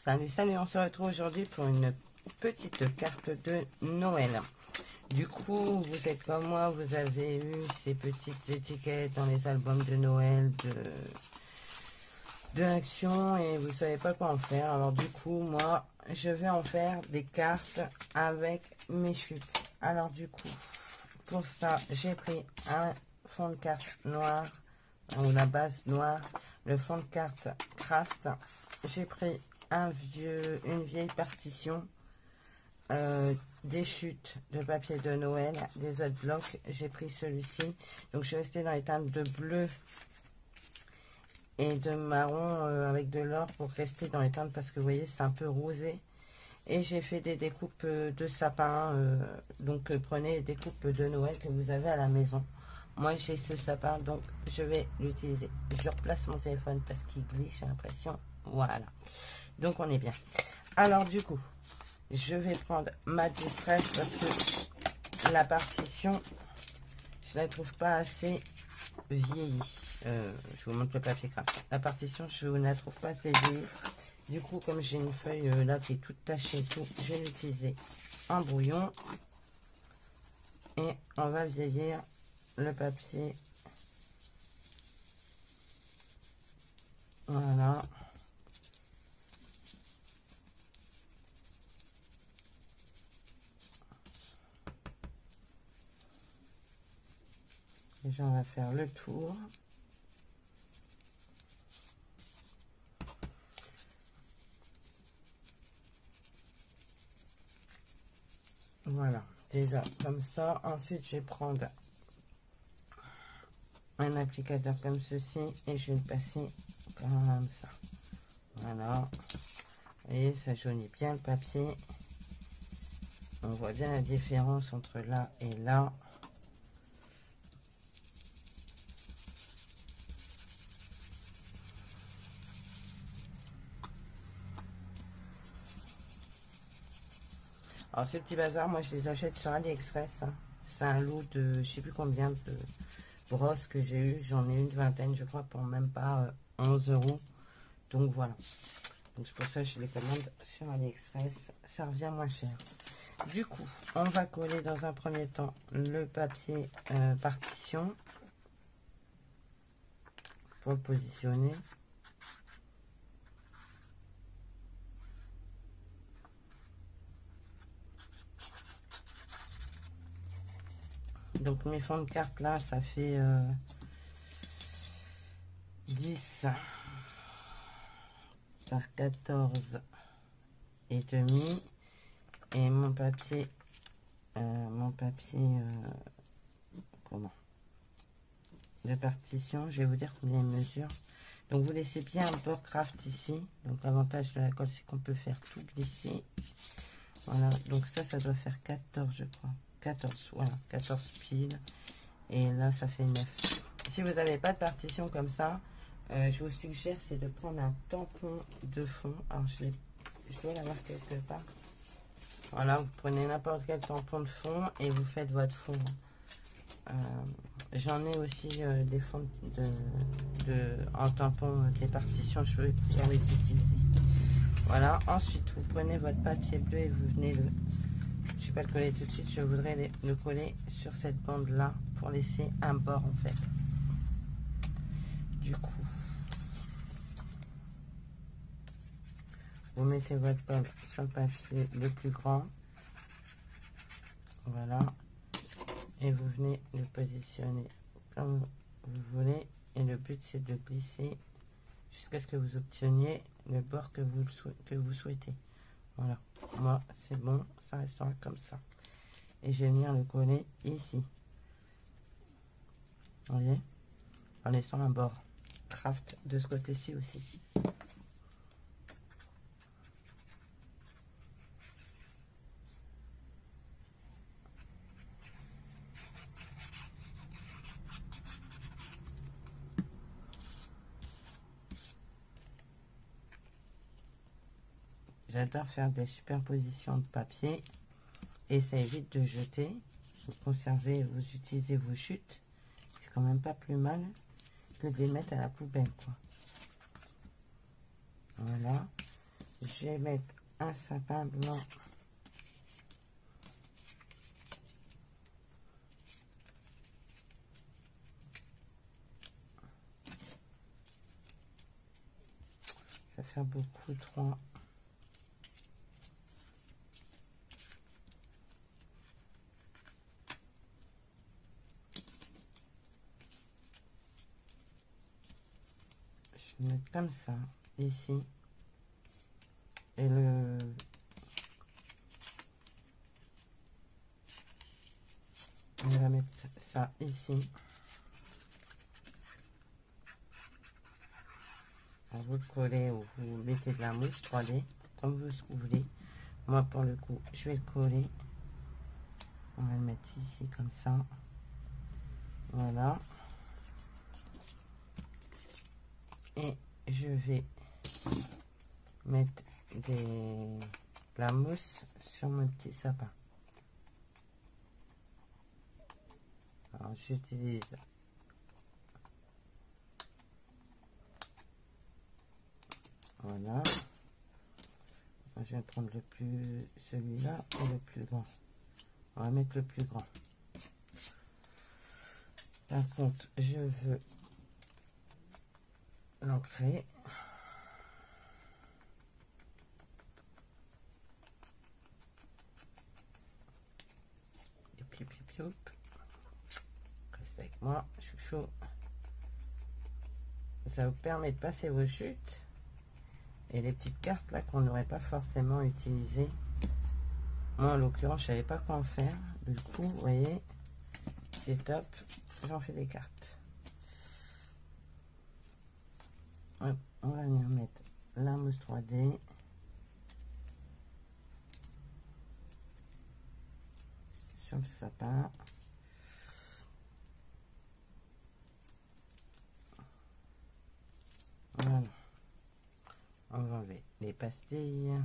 Salut, salut, on se retrouve aujourd'hui pour une petite carte de Noël. Du coup, vous êtes comme moi, vous avez eu ces petites étiquettes dans les albums de Noël de Action et vous savez pas quoi en faire. Alors du coup, moi, je vais en faire des cartes avec mes chutes. Alors du coup, pour ça, j'ai pris un fond de carte noir, ou la base noire, le fond de carte craft. J'ai pris une vieille partition, des chutes de papier de Noël, des autres blocs. J'ai pris celui-ci. Donc je suis restée dans les teintes de bleu et de marron avec de l'or pour rester dans les teintes parce que vous voyez c'est un peu rosé. Et j'ai fait des découpes de sapin. Donc prenez les découpes de Noël que vous avez à la maison. Moi j'ai ce sapin donc je vais l'utiliser. Je replace mon téléphone parce qu'il glisse, j'ai l'impression. Voilà. Donc on est bien. Alors du coup, je vais prendre ma distress parce que la partition, je la trouve pas assez vieillie. Je vous montre le papier craft. La partition, je ne la trouve pas assez vieillie. Du coup, comme j'ai une feuille là qui est toute tachée et tout, je vais l'utiliser en brouillon. Et on va vieillir le papier. Voilà. Déjà, on va faire le tour. Voilà, déjà comme ça. Ensuite, je vais prendre un applicateur comme ceci et je vais le passer comme ça. Voilà. Vous voyez, ça jaunit bien le papier. On voit bien la différence entre là et là. Alors ces petits bazars, moi je les achète sur AliExpress. Hein. C'est un lot de je sais plus combien de brosses que j'ai eu. J'en ai une vingtaine je crois pour même pas 11 €. Donc voilà. Donc c'est pour ça que je les commande sur AliExpress. Ça revient moins cher. Du coup, on va coller dans un premier temps le papier partition pour le positionner. Donc mes fonds de carte là, ça fait 10 par 14 et demi. Et mon papier, comment, de partition, je vais vous dire combien il mesure. Donc vous laissez bien un bord craft ici. Donc l'avantage de la colle, c'est qu'on peut faire tout glisser. Voilà, donc ça doit faire 14 je crois. 14, voilà, 14 piles. Et là, ça fait 9. Si vous n'avez pas de partition comme ça, je vous suggère, c'est de prendre un tampon de fond. Alors, je dois l'avoir quelque part. Voilà, vous prenez n'importe quel tampon de fond et vous faites votre fond. J'en ai aussi des fonds en tampon des partitions, je vais pouvoir les utiliser. Voilà, ensuite vous prenez votre papier bleu et vous venez je ne vais pas le coller tout de suite, je voudrais le coller sur cette bande là pour laisser un bord en fait. Du coup, vous mettez votre colle sur le papier le plus grand. Voilà. Et vous venez le positionner comme vous voulez. Et le but c'est de glisser jusqu'à ce que vous obteniez le bord que vous souhaitez. Voilà. Moi c'est bon, ça restera comme ça. Et je vais venir le coller ici. Vous voyez? En laissant un bord craft de ce côté-ci aussi. J'adore faire des superpositions de papier et ça évite de jeter. Vous conservez, vous utilisez vos chutes. C'est quand même pas plus mal que de les mettre à la poubelle, quoi. Voilà. Je vais mettre un sapin blanc. Ça fait beaucoup, 3. Je vais mettre comme ça, ici. Et on va mettre ça ici. Vous le collez ou vous mettez de la mousse 3D, comme vous voulez. Moi, pour le coup, je vais le coller. On va le mettre ici, comme ça. Voilà. Et je vais mettre de la mousse sur mon petit sapin. Alors, j'utilise voilà. Je vais prendre le plus celui-là et le plus grand. On va mettre le plus grand. Par contre, je veux l'ancrer. Reste avec moi, chouchou. Ça vous permet de passer vos chutes et les petites cartes là qu'on n'aurait pas forcément utilisées. Moi en l'occurrence je savais pas quoi en faire, du coup vous voyez c'est top, j'en fais des cartes. Hop, on va venir mettre la mousse 3D sur le sapin. Voilà, on va enlever les pastilles.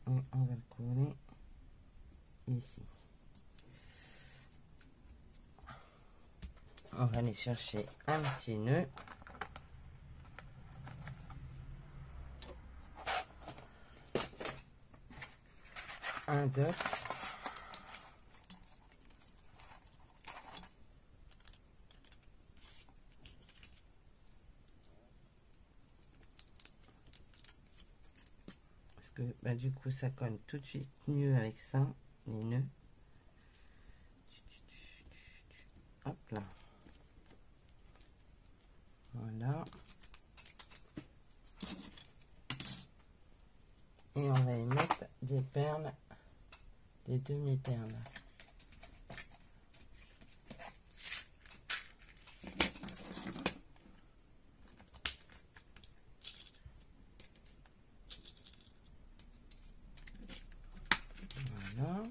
Et on va le coller ici. On va aller chercher un petit nœud. Un dot. Parce que bah, du coup ça colle tout de suite mieux avec ça, les nœuds. Hop là. Voilà. Et on va y mettre des perles, des demi-perles. Voilà.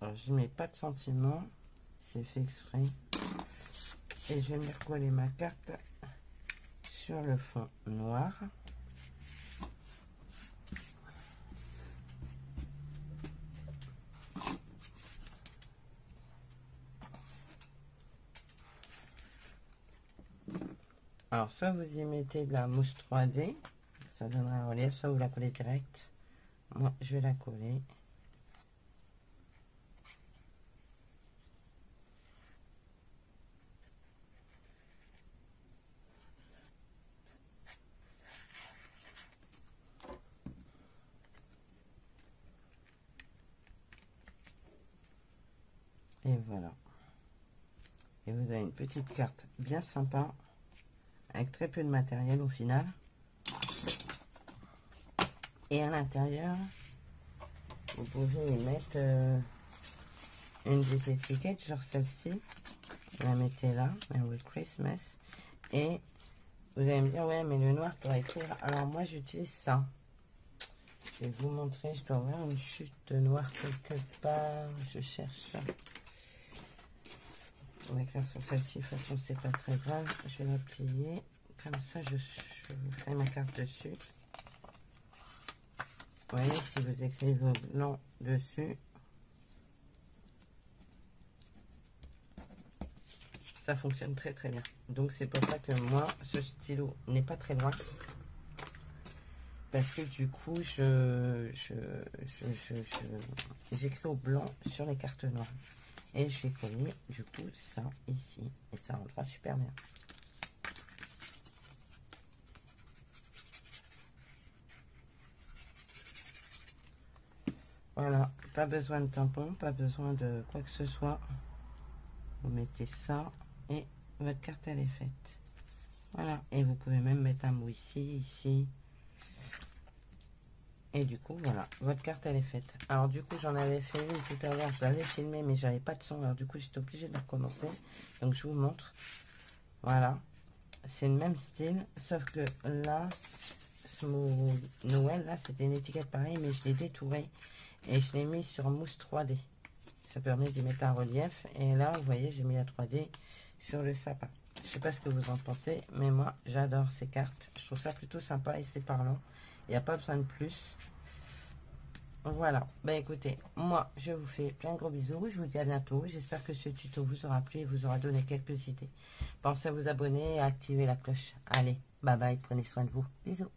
Alors, je mets pas de sentiment, c'est fait exprès. Et je vais venir coller ma carte sur le fond noir. Alors, soit vous y mettez de la mousse 3D, ça donnera un relief, soit vous la collez direct. Moi, je vais la coller. Et voilà. Et vous avez une petite carte bien sympa, avec très peu de matériel au final. Et à l'intérieur, vous pouvez y mettre une des étiquettes, genre celle-ci. Vous la mettez là, Merry Christmas. Et vous allez me dire, ouais, mais le noir pour écrire. Alors moi, j'utilise ça. Je vais vous montrer, je dois avoir une chute de noir quelque part. Je cherche. On va écrire sur celle-ci, de toute façon, c'est pas très grave. Je vais la plier. Comme ça, je ferai ma carte dessus. Vous voyez, si vous écrivez blanc dessus, ça fonctionne très très bien. Donc c'est pour ça que moi, ce stylo n'est pas très loin. Parce que du coup, j'écris au blanc sur les cartes noires. Et je vais coller du coup ça ici. Et ça rendra super bien. Voilà, pas besoin de tampon, pas besoin de quoi que ce soit. Vous mettez ça et votre carte elle est faite. Voilà, et vous pouvez même mettre un mot ici. Et du coup, voilà, votre carte elle est faite. Alors du coup, j'en avais fait une tout à l'heure, je l'avais filmé, mais j'avais pas de son. Alors du coup, j'étais obligée de recommencer. Donc je vous montre. Voilà, c'est le même style, sauf que là, ce mot Noël, là, c'était une étiquette pareille, mais je l'ai détouré et je l'ai mis sur mousse 3D. Ça permet d'y mettre un relief. Et là, vous voyez, j'ai mis la 3D sur le sapin. Je sais pas ce que vous en pensez, mais moi, j'adore ces cartes. Je trouve ça plutôt sympa et c'est parlant. Il n'y a pas besoin de plus. Voilà. Ben écoutez, moi, je vous fais plein de gros bisous. Je vous dis à bientôt. J'espère que ce tuto vous aura plu et vous aura donné quelques idées. Pensez à vous abonner et à activer la cloche. Allez, bye bye. Prenez soin de vous. Bisous.